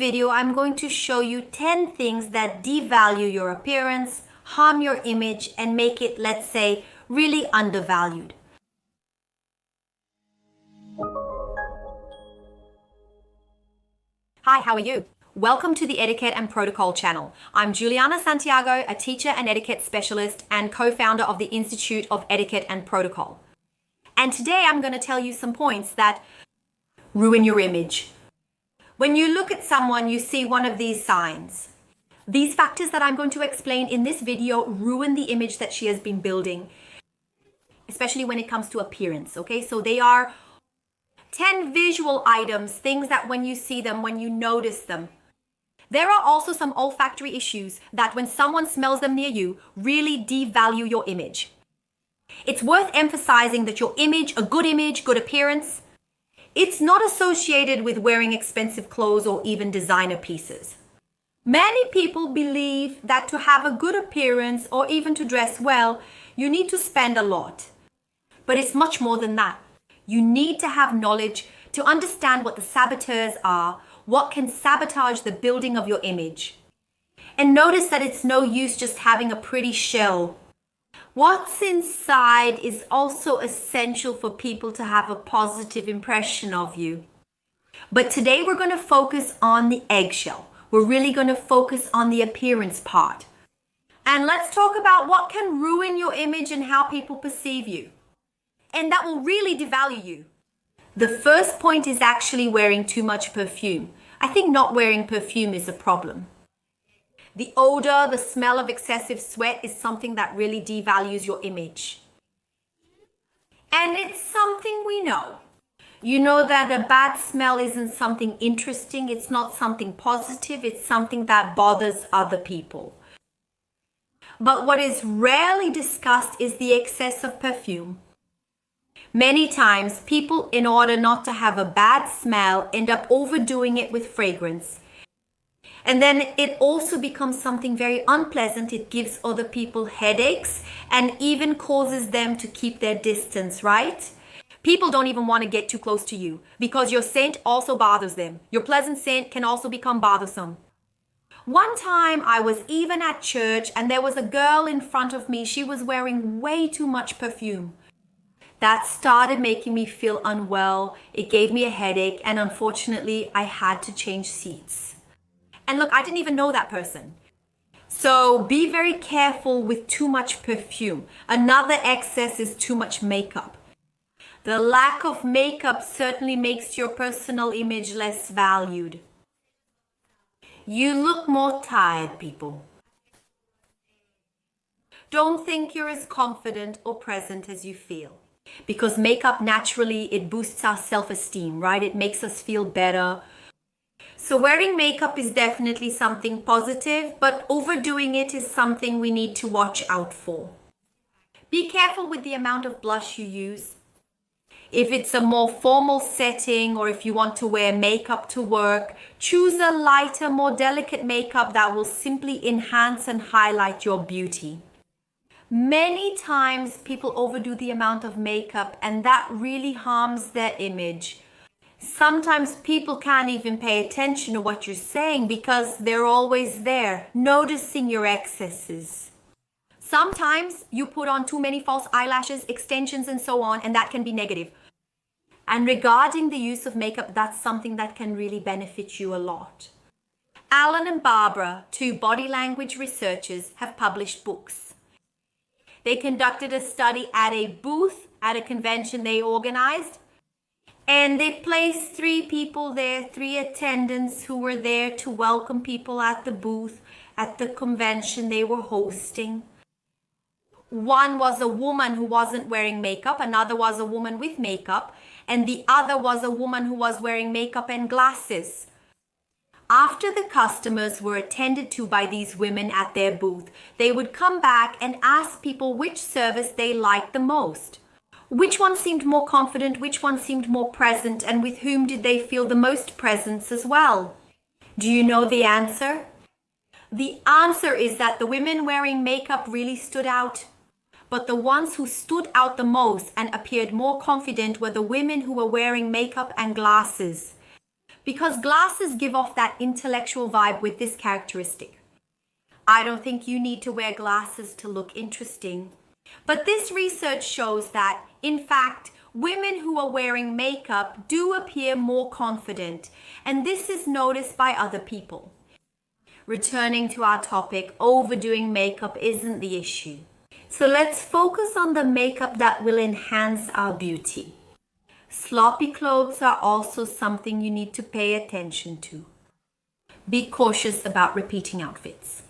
video, I'm going to show you 10 things that devalue your appearance, harm your image, and make it, let's say, really undervalued. Hi, how are you? Welcome to the Etiquette and Protocol channel. I'm Juliana Santiago, a teacher and etiquette specialist and co-founder of the Institute of Etiquette and Protocol. And today I'm going to tell you some points that ruin your image. When you look at someone, you see one of these signs. These factors that I'm going to explain in this video ruin the image that she has been building, especially when it comes to appearance, okay? So they are 10 visual items, things that when you see them, when you notice them. There are also some olfactory issues that when someone smells them near you, really devalue your image. It's worth emphasizing that your image, a good image, good appearance, it's not associated with wearing expensive clothes or even designer pieces. Many people believe that to have a good appearance or even to dress well, you need to spend a lot. But it's much more than that. You need to have knowledge to understand what the saboteurs are, what can sabotage the building of your image. And notice that it's no use just having a pretty shell. What's inside is also essential for people to have a positive impression of you. But today we're going to focus on the eggshell. We're really going to focus on the appearance part. And let's talk about what can ruin your image and how people perceive you. And that will really devalue you. The first point is actually wearing too much perfume. I think not wearing perfume is a problem. The odor, the smell of excessive sweat is something that really devalues your image. And it's something we know. You know that a bad smell isn't something interesting, it's not something positive, it's something that bothers other people. But what is rarely discussed is the excess of perfume. Many times, people, in order not to have a bad smell, end up overdoing it with fragrance. And then it also becomes something very unpleasant. It gives other people headaches and even causes them to keep their distance, right? People don't even want to get too close to you because your scent also bothers them. Your pleasant scent can also become bothersome. One time I was even at church and there was a girl in front of me. She was wearing way too much perfume. That started making me feel unwell. It gave me a headache, and unfortunately, I had to change seats. And look, I didn't even know that person. So be very careful with too much perfume. Another excess is too much makeup. The lack of makeup certainly makes your personal image less valued. You look more tired, people. Don't think you're as confident or present as you feel. Because makeup naturally, it boosts our self-esteem, right? It makes us feel better. So wearing makeup is definitely something positive, but overdoing it is something we need to watch out for. Be careful with the amount of blush you use. If it's a more formal setting or if you want to wear makeup to work, choose a lighter, more delicate makeup that will simply enhance and highlight your beauty. Many times people overdo the amount of makeup and that really harms their image. Sometimes people can't even pay attention to what you're saying because they're always there, noticing your excesses. Sometimes you put on too many false eyelashes, extensions, and so on, and that can be negative. And regarding the use of makeup, that's something that can really benefit you a lot. Alan and Barbara, two body language researchers, have published books. They conducted a study at a booth at a convention they organized. And they placed 3 people there, 3 attendants who were there to welcome people at the booth at the convention they were hosting. One was a woman who wasn't wearing makeup, another was a woman with makeup, and the other was a woman who was wearing makeup and glasses. After the customers were attended to by these women at their booth, they would come back and ask people which service they liked the most. Which one seemed more confident, which one seemed more present, and with whom did they feel the most presence as well? Do you know the answer? The answer is that the women wearing makeup really stood out. But the ones who stood out the most and appeared more confident were the women who were wearing makeup and glasses. because glasses give off that intellectual vibe with this characteristic. I don't think you need to wear glasses to look interesting. But this research shows that, in fact, women who are wearing makeup do appear more confident, and this is noticed by other people. Returning to our topic, overdoing makeup isn't the issue. So let's focus on the makeup that will enhance our beauty. Sloppy clothes are also something you need to pay attention to. Be cautious about repeating outfits.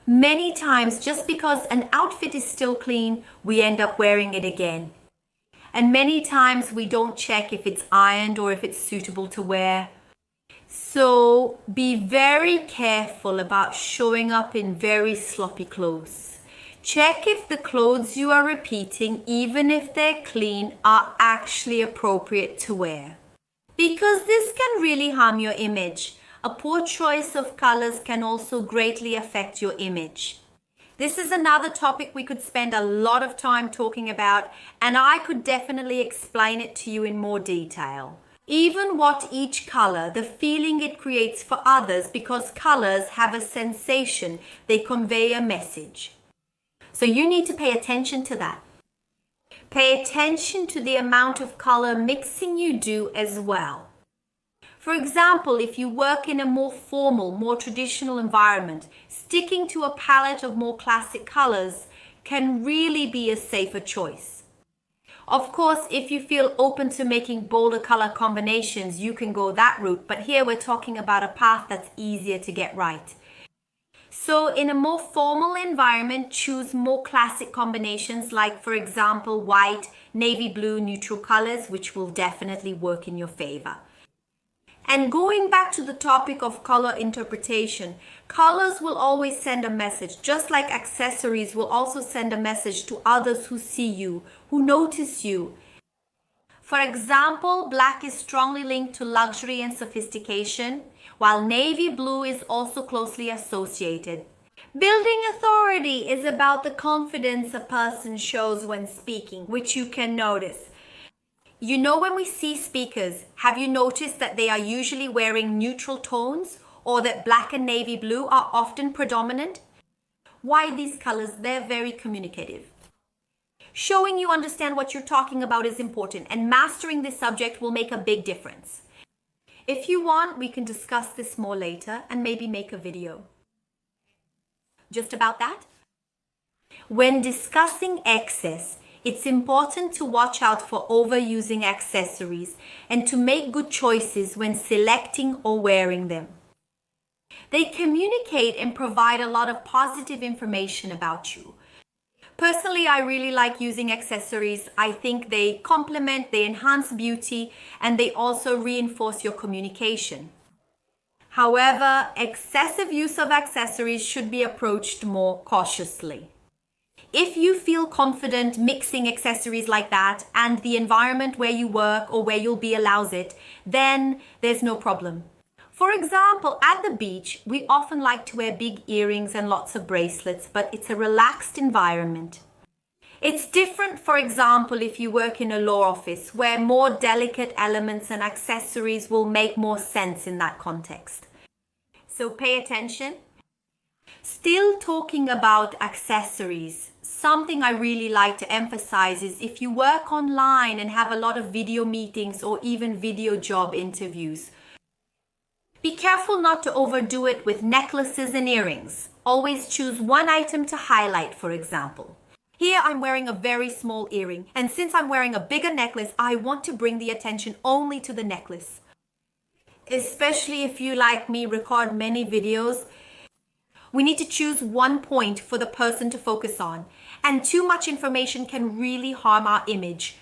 Many times, just because an outfit is still clean, we end up wearing it again. And many times we don't check if it's ironed or if it's suitable to wear. So be very careful about showing up in very sloppy clothes. Check if the clothes you are repeating, even if they're clean, are actually appropriate to wear. Because this can really harm your image. A poor choice of colors can also greatly affect your image. This is another topic we could spend a lot of time talking about, and I could definitely explain it to you in more detail. Even what each color, the feeling it creates for others, because colors have a sensation, they convey a message. So you need to pay attention to that. Pay attention to the amount of color mixing you do as well. For example, if you work in a more formal, more traditional environment, sticking to a palette of more classic colors can really be a safer choice. Of course, if you feel open to making bolder color combinations, you can go that route, but here we're talking about a path that's easier to get right. So in a more formal environment, choose more classic combinations like, for example, white, navy blue, neutral colors, which will definitely work in your favor. And going back to the topic of color interpretation, colors will always send a message, just like accessories will also send a message to others who see you, who notice you. For example, black is strongly linked to luxury and sophistication, while navy blue is also closely associated. Building authority is about the confidence a person shows when speaking, which you can notice. You know, when we see speakers, have you noticed that they are usually wearing neutral tones, or that black and navy blue are often predominant? Why these colors? They're very communicative. Showing you understand what you're talking about is important, and mastering this subject will make a big difference. If you want, we can discuss this more later and maybe make a video just about that. When discussing excess, it's important to watch out for overusing accessories and to make good choices when selecting or wearing them. They communicate and provide a lot of positive information about you. Personally, I really like using accessories. I think they complement, they enhance beauty, and they also reinforce your communication. However, excessive use of accessories should be approached more cautiously. If you feel confident mixing accessories like that and the environment where you work or where you'll be allows it, then there's no problem. For example, at the beach, we often like to wear big earrings and lots of bracelets, but it's a relaxed environment. It's different, for example, if you work in a law office where more delicate elements and accessories will make more sense in that context. So pay attention. Still talking about accessories, something I really like to emphasize is if you work online and have a lot of video meetings or even video job interviews, be careful not to overdo it with necklaces and earrings. Always choose one item to highlight, for example. Here I'm wearing a very small earring, and since I'm wearing a bigger necklace, I want to bring the attention only to the necklace. Especially if you, like me, record many videos, we need to choose one point for the person to focus on, and too much information can really harm our image.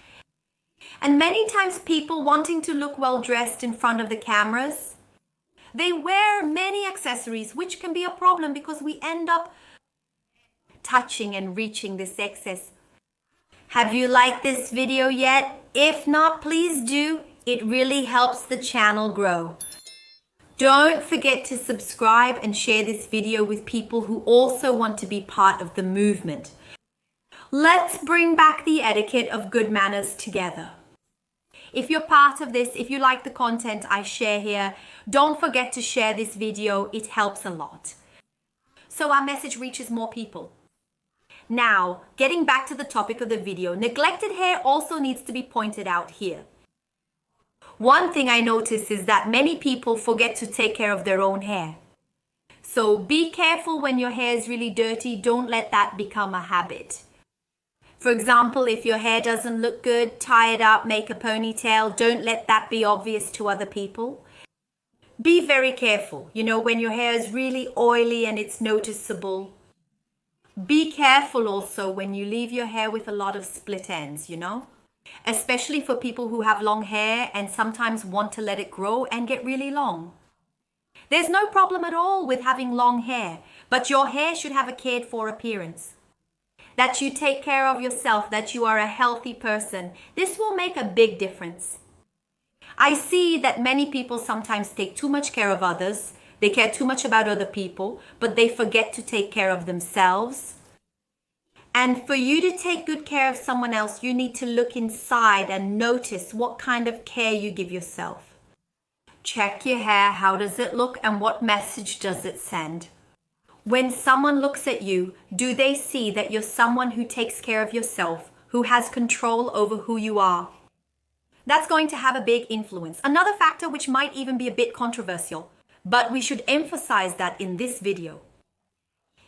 And many times people wanting to look well dressed in front of the cameras, they wear many accessories, which can be a problem because we end up touching and reaching this excess. Have you liked this video yet? If not, please do. It really helps the channel grow. Don't forget to subscribe and share this video with people who also want to be part of the movement. Let's bring back the etiquette of good manners together. If you're part of this, if you like the content I share here, don't forget to share this video. It helps a lot, so our message reaches more people. Now, getting back to the topic of the video, neglected hair also needs to be pointed out here. One thing I notice is that many people forget to take care of their own hair. So be careful when your hair is really dirty. Don't let that become a habit. For example, if your hair doesn't look good, tie it up, make a ponytail. Don't let that be obvious to other people. Be very careful. When your hair is really oily and it's noticeable. Be careful also when you leave your hair with a lot of split ends, especially for people who have long hair and sometimes want to let it grow and get really long. There's no problem at all with having long hair, but your hair should have a cared for appearance. That you take care of yourself, that you are a healthy person. This will make a big difference. I see that many people sometimes take too much care of others. They care too much about other people, but they forget to take care of themselves. And for you to take good care of someone else, you need to look inside and notice what kind of care you give yourself. Check your hair, how does it look, and what message does it send? When someone looks at you, do they see that you're someone who takes care of yourself, who has control over who you are? That's going to have a big influence. Another factor which might even be a bit controversial, but we should emphasize that in this video.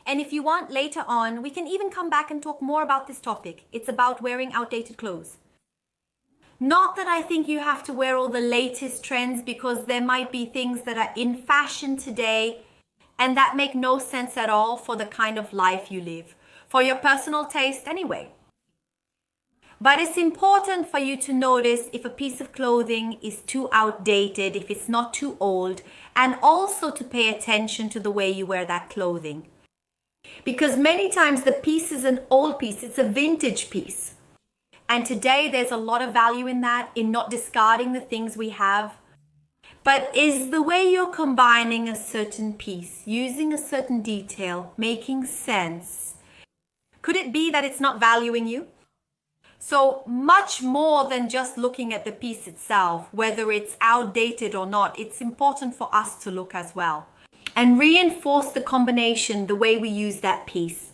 And if you want, later on, we can even come back and talk more about this topic. It's about wearing outdated clothes. Not that I think you have to wear all the latest trends, because there might be things that are in fashion today and that make no sense at all for the kind of life you live, for your personal taste anyway. But it's important for you to notice if a piece of clothing is too outdated, if it's not too old, and also to pay attention to the way you wear that clothing. Because many times the piece is an old piece, it's a vintage piece. And today there's a lot of value in that, in not discarding the things we have. But is the way you're combining a certain piece, using a certain detail, making sense? Could it be that it's not valuing you? So much more than just looking at the piece itself, whether it's outdated or not, it's important for us to look as well and reinforce the combination, the way we use that piece.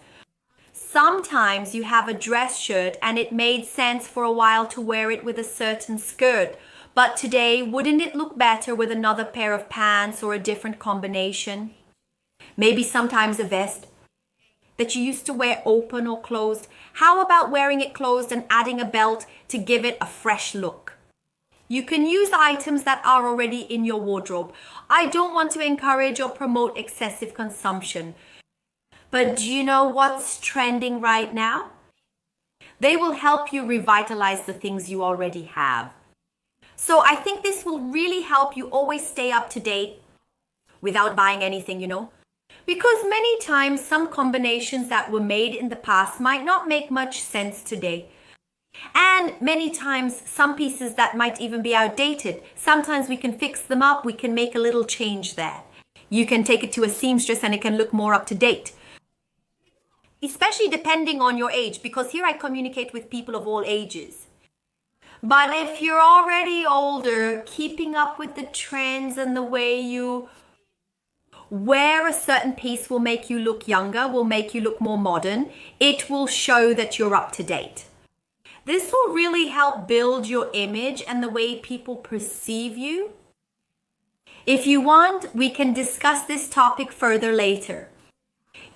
Sometimes you have a dress shirt and it made sense for a while to wear it with a certain skirt, but today, wouldn't it look better with another pair of pants or a different combination? Maybe sometimes a vest that you used to wear open or closed. How about wearing it closed and adding a belt to give it a fresh look? You can use items that are already in your wardrobe. I don't want to encourage or promote excessive consumption. But do you know what's trending right now? They will help you revitalize the things you already have. So I think this will really help you always stay up to date without buying anything, Because many times some combinations that were made in the past might not make much sense today. And many times some pieces that might even be outdated, sometimes we can fix them up, we can make a little change there. You can take it to a seamstress and it can look more up to date. Especially depending on your age, because here I communicate with people of all ages. But if you're already older, keeping up with the trends and the way you wear a certain piece will make you look younger, will make you look more modern. It will show that you're up to date. This will really help build your image and the way people perceive you. If you want, we can discuss this topic further later.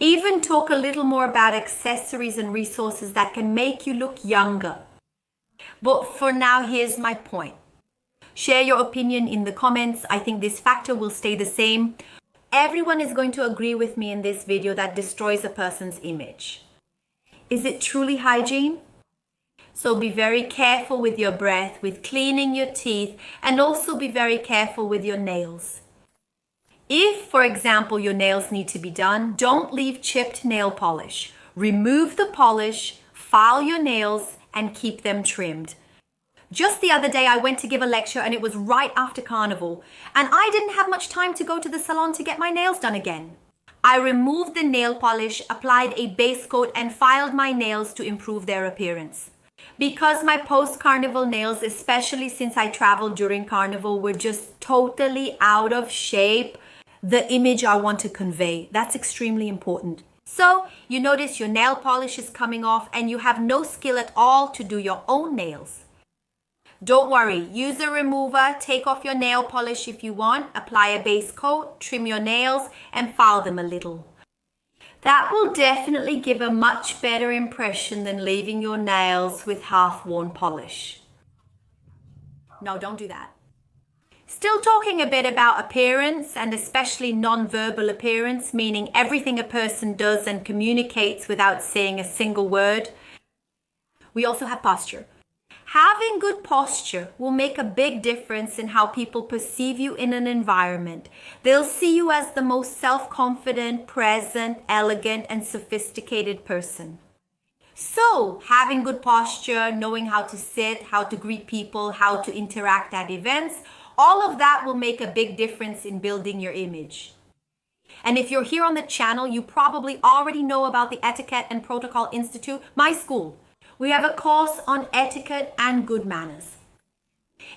Even talk a little more about accessories and resources that can make you look younger. But for now, here's my point. Share your opinion in the comments. I think this factor will stay the same. Everyone is going to agree with me in this video that destroys a person's image. Is it truly hygiene? So be very careful with your breath, with cleaning your teeth, and also be very careful with your nails. If, for example, your nails need to be done, don't leave chipped nail polish. Remove the polish, file your nails, and keep them trimmed. Just the other day, I went to give a lecture and it was right after Carnival, and I didn't have much time to go to the salon to get my nails done again. I removed the nail polish, applied a base coat, and filed my nails to improve their appearance. Because my post-carnival nails, especially since I traveled during carnival, were just totally out of shape, the image I want to convey. That's extremely important. So you notice your nail polish is coming off and you have no skill at all to do your own nails. Don't worry, use a remover, take off your nail polish if you want, apply a base coat, trim your nails, and file them a little. That will definitely give a much better impression than leaving your nails with half-worn polish. No, don't do that. Still talking a bit about appearance, and especially non-verbal appearance, meaning everything a person does and communicates without saying a single word. We also have posture. Having good posture will make a big difference in how people perceive you in an environment. They'll see you as the most self-confident, present, elegant, and sophisticated person. So, having good posture, knowing how to sit, how to greet people, how to interact at events, all of that will make a big difference in building your image. And if you're here on the channel, you probably already know about the Etiquette and Protocol Institute, my school. We have a course on etiquette and good manners.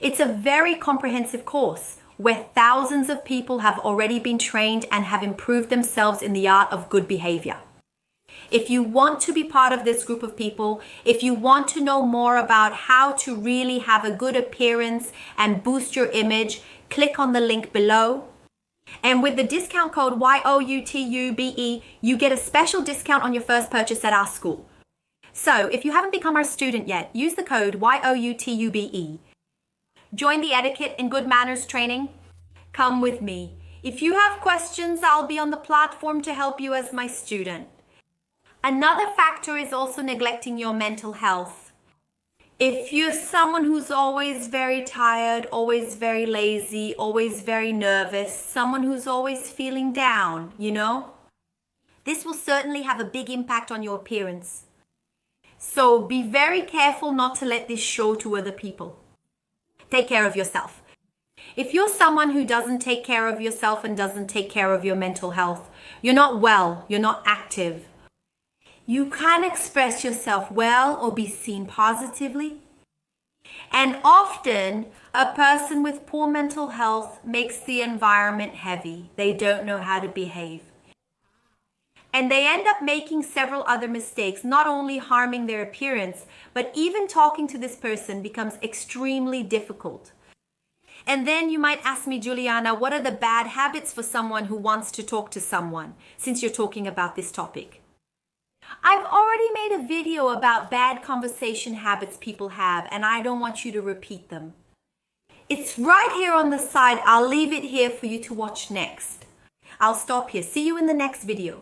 It's a very comprehensive course where thousands of people have already been trained and have improved themselves in the art of good behavior. If you want to be part of this group of people, if you want to know more about how to really have a good appearance and boost your image, click on the link below. And with the discount code YOUTUBE, you get a special discount on your first purchase at our school. So, if you haven't become our student yet, use the code YOUTUBE. Join the Etiquette and Good Manners training. Come with me. If you have questions, I'll be on the platform to help you as my student. Another factor is also neglecting your mental health. If you're someone who's always very tired, always very lazy, always very nervous, someone who's always feeling down, this will certainly have a big impact on your appearance. So be very careful not to let this show to other people. Take care of yourself. If you're someone who doesn't take care of yourself and doesn't take care of your mental health, you're not well, you're not active. You can't express yourself well or be seen positively. And often, a person with poor mental health makes the environment heavy. They don't know how to behave. And they end up making several other mistakes, not only harming their appearance, but even talking to this person becomes extremely difficult. And then you might ask me, Juliana, what are the bad habits for someone who wants to talk to someone, since you're talking about this topic? I've already made a video about bad conversation habits people have, and I don't want you to repeat them. It's right here on the side. I'll leave it here for you to watch next. I'll stop here. See you in the next video.